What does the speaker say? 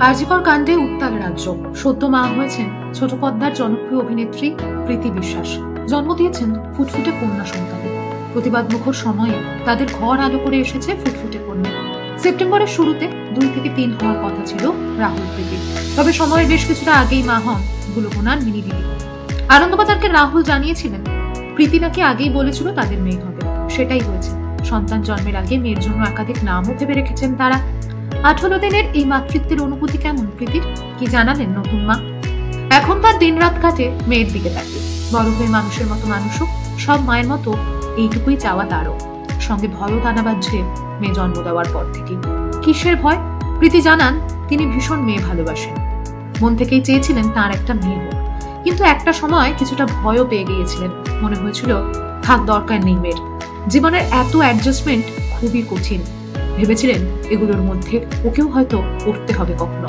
আরজিকর কাণ্ডে উত্তাল রাজ্য। সদ্য মা হয়েছেন ছোট পর্দার জনপ্রিয় অভিনেত্রী প্রীতি বিশ্বাস। জন্ম দিয়েছেন ফুটফুটে কন্যা সন্তান। প্রতিবাদ মুখর সময়ে তাদের ঘর আলো করে এসেছে ফুটফুটে কন্যা। সেপ্টেম্বরের শুরুতে 2 থেকে 3 হওয়ার কথা ছিল রাহুল প্রীতি। তবে সময়ের বেশ কিছুটা আগেই মা হন গুলকোনার মিনি দিদি। আনন্দবাজারকে রাহুল জানিয়েছিলেন প্রীতি নাকি আগেই বলেছিল তাদের মেয়ে হবে, সেটাই হয়েছে। সন্তান জন্মের আগে মেয়ের জন্য একাধিক নামও ভেবে রেখেছেন তারা। 18 দিনের এই মাতৃত্বের অনুভূতি কেমন প্রীতির, কি জানালেন নতুন মা। এখন তার দিন রাত কাটে মেয়ের দিকে তাকিয়ে। বড় হয়ে মানুষের মতো মানুষও, সব মায়ের মতো এইটুকুই চাওয়া তারও। সঙ্গে ভয়ও টানা বাজছে মেয়ে জন্ম দেওয়ার পর থেকে। কিসের ভয়? প্রীতি জানান তিনি ভীষণ মেয়ে ভালোবাসেন, মন থেকেই চেয়েছিলেন তার একটা মেয়ে হোক। কিন্তু একটা সময় কিছুটা ভয়ও পেয়ে গিয়েছিলেন। মনে হয়েছিল থাক, দরকার নেই মেয়ের। জীবনের এত অ্যাডজাস্টমেন্ট খুবই কঠিন। ভেবেছিলেন এগুলোর মধ্যে ওকেও হয়তো পড়তে হবে কখনো।